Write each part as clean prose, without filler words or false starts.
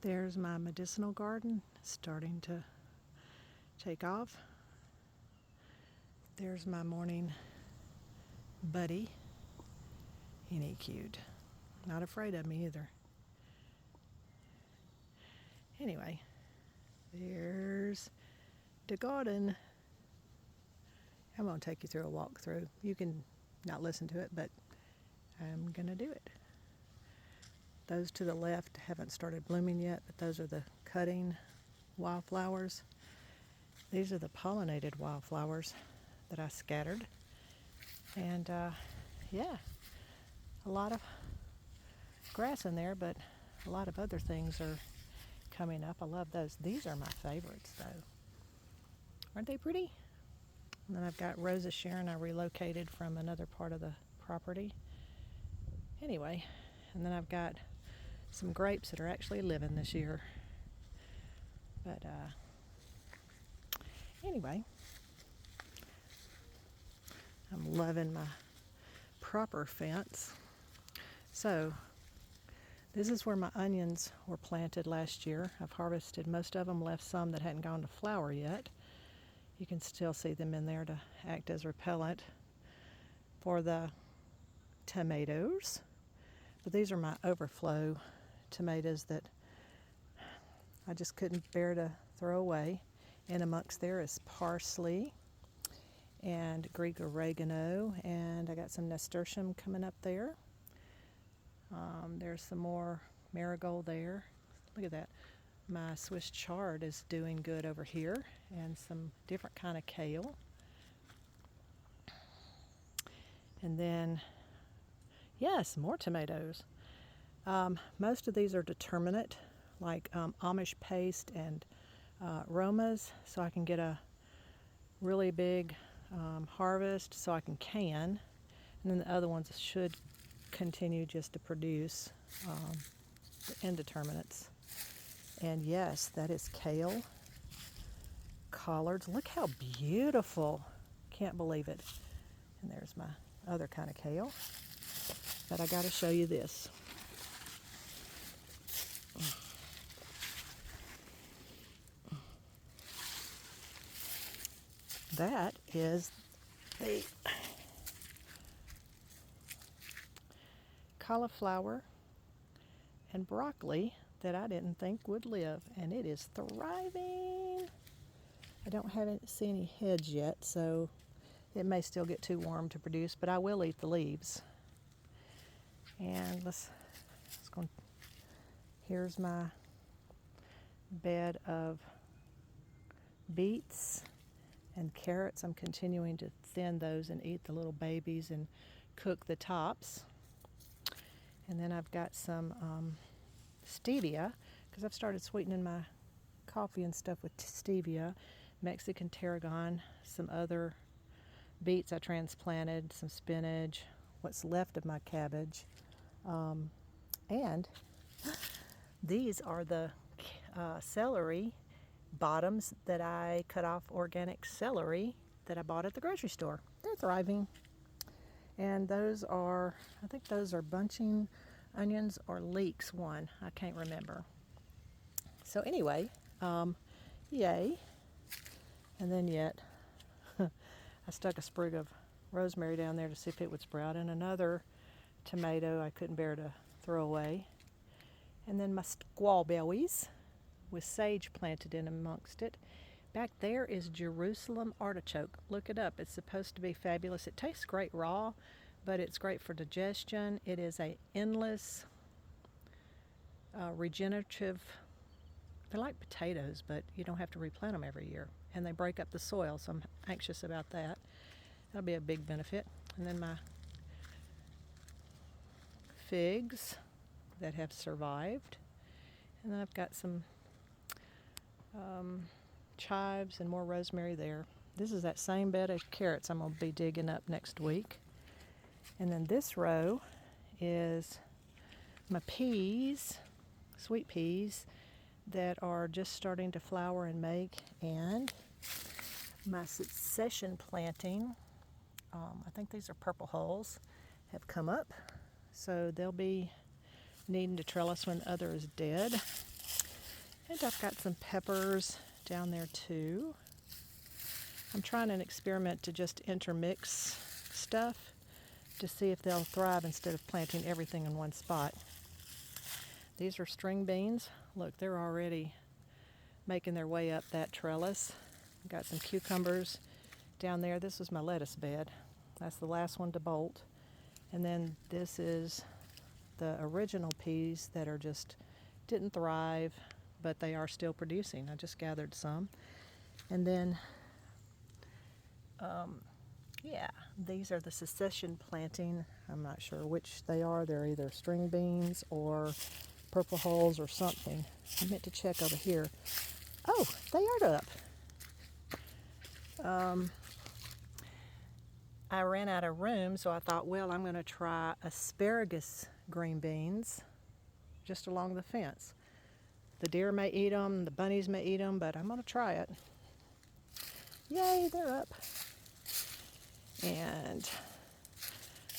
There's my medicinal garden starting to take off. There's my morning buddy. Ain't he cute? Not afraid of me either. Anyway, there's the garden. I'm going to take you through a walkthrough. You can not listen to it, but I'm going to do it. Those to the left haven't started blooming yet, but those are the cutting wildflowers. These are the pollinated wildflowers that I scattered. And yeah, a lot of grass in there, but a lot of other things are coming up. I love those. These are my favorites, though. Aren't they pretty? And then I've got Rosa Sharon. I relocated from another part of the property. Anyway, and then I've got some grapes that are actually living this year. But anyway, I'm loving my proper fence. So this is where my onions were planted last year. I've harvested most of them, left some that hadn't gone to flower yet. You can still see them in there to act as repellent for the tomatoes. But these are my overflow tomatoes that I just couldn't bear to throw away. And amongst there is parsley and Greek oregano, and I got some nasturtium coming up there. There's some more marigold there. Look at that. My Swiss chard is doing good over here, and some different kind of kale. And then, yes, more tomatoes. Most of these are determinate, like Amish paste and Romas, so I can get a really big harvest so I can can. And then the other ones should continue just to produce the indeterminates. And yes, that is kale, collards. Look how beautiful. Can't believe it. And there's my other kind of kale. But I got to show you this. That is the cauliflower and broccoli that I didn't think would live, and it is thriving. I don't see any heads yet, so it may still get too warm to produce, but I will eat the leaves. And here's my bed of beets and carrots. I'm continuing to thin those and eat the little babies and cook the tops. And then I've got some stevia, because I've started sweetening my coffee and stuff with stevia, Mexican tarragon, some other beets I transplanted, some spinach, what's left of my cabbage. And these are the celery bottoms that I cut off, organic celery that I bought at the grocery store. They're thriving. And those are, I think those are bunching onions or leeks one. I can't remember. So anyway, yay. And then yet, I stuck a sprig of rosemary down there to see if it would sprout, and another tomato I couldn't bear to throw away. And then my squawberries with sage planted in amongst it. Back there is Jerusalem artichoke. Look it up. It's supposed to be fabulous. It tastes great raw, but it's great for digestion. It is a endless, regenerative. They're like potatoes, but you don't have to replant them every year. And they break up the soil, so I'm anxious about that. That'll be a big benefit. And then my figs that have survived. And then I've got some chives and more rosemary there. This is that same bed of carrots I'm going to be digging up next week. And then this row is my peas, sweet peas, that are just starting to flower and make, and my succession planting, I think these are purple hulls, have come up, so they'll be needing to trellis when the other is dead. And I've got some peppers down there too. I'm trying an experiment to just intermix stuff to see if they'll thrive instead of planting everything in one spot. These are string beans. Look, they're already making their way up that trellis. Got some cucumbers down there. This was my lettuce bed. That's the last one to bolt. And then this is the original peas that are just didn't thrive, but they are still producing. I just gathered some. And then, yeah, these are the succession planting. I'm not sure which they are. They're either string beans or purple hulls or something. I meant to check over here. Oh, they are up. I ran out of room, so I thought, well, I'm going to try asparagus green beans just along the fence. The deer may eat them, the bunnies may eat them, but I'm going to try it. Yay, they're up. And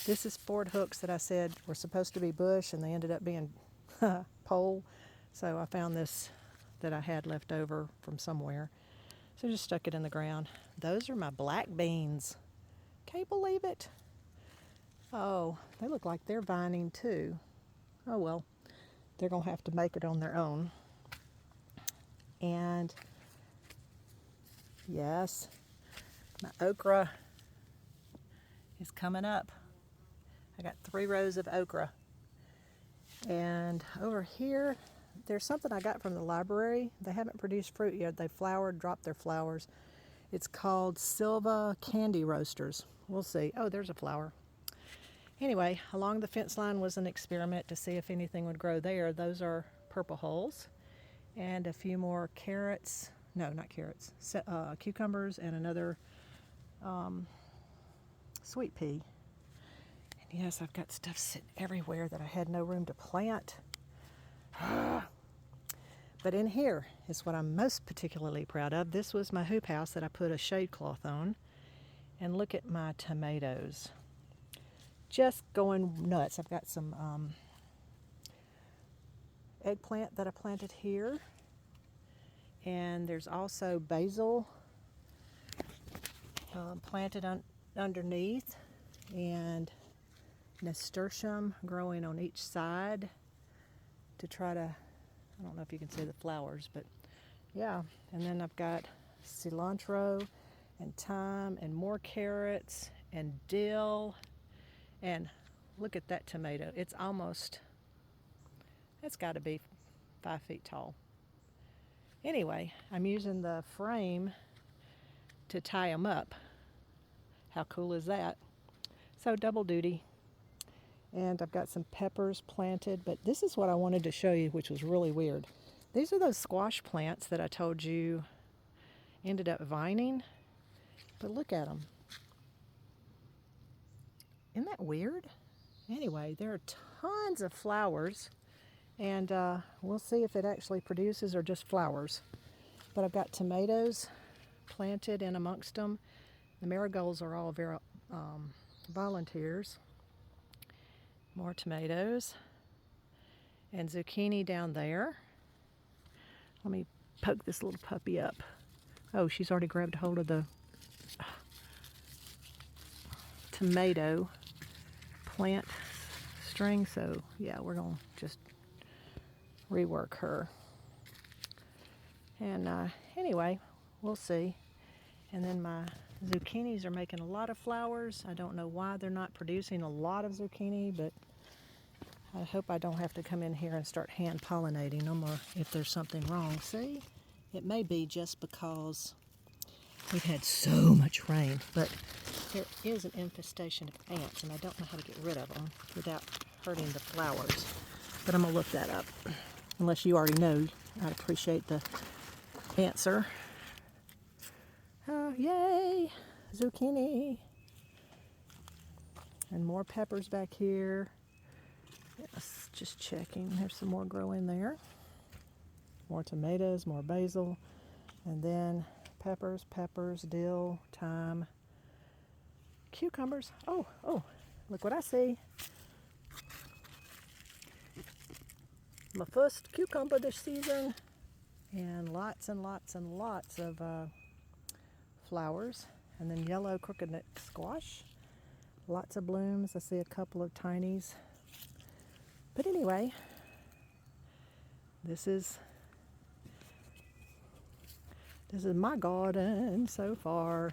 this is Ford hooks that I said were supposed to be bush, and they ended up being pole. So I found this that I had left over from somewhere. So just stuck it in the ground. Those are my black beans. Can you believe it? Oh, they look like they're vining too. Oh well, they're going to have to make it on their own. And yes, my okra is coming up. I got 3 rows of okra. And over here, there's something I got from the library. They haven't produced fruit yet. They flowered, dropped their flowers. It's called Silva Candy Roasters. We'll see. Oh, there's a flower. Anyway, along the fence line was an experiment to see if anything would grow there. Those are purple hulls. And a few more carrots. No, not carrots. Cucumbers and another sweet pea. And yes, I've got stuff sitting everywhere that I had no room to plant. But in here is what I'm most particularly proud of. This was my hoop house that I put a shade cloth on. And look at my tomatoes. Just going nuts. I've got some eggplant that I planted here. And there's also basil planted underneath. And nasturtium growing on each side to try to, I don't know if you can see the flowers, but yeah. And then I've got cilantro and thyme and more carrots and dill. And look at that tomato. It's got to be 5 feet tall. Anyway, I'm using the frame to tie them up. How cool is that? So double duty. And I've got some peppers planted, but this is what I wanted to show you, which was really weird. These are those squash plants that I told you ended up vining, but look at them. Isn't that weird? Anyway, there are tons of flowers, and we'll see if it actually produces or just flowers. But I've got tomatoes planted in amongst them. The marigolds are all volunteers. More tomatoes and zucchini down there. Let me poke this little puppy up. Oh, she's already grabbed hold of the tomato plant string. So yeah, we're going to just rework her. And anyway, we'll see. And then my zucchinis are making a lot of flowers. I don't know why they're not producing a lot of zucchini, but I hope I don't have to come in here and start hand pollinating them, or if there's something wrong. See, it may be just because we've had so much rain, but there is an infestation of ants, and I don't know how to get rid of them without hurting the flowers. But I'm going to look that up. Unless you already know, I'd appreciate the answer. Yay! Zucchini! And more peppers back here. Yes, just checking. There's some more growing there. More tomatoes, more basil. And then peppers, dill, thyme, cucumbers. Oh, look what I see. My first cucumber this season. and lots of flowers. And then yellow crooked neck squash. Lots of blooms. I see a couple of tinies. But anyway, this is my garden so far.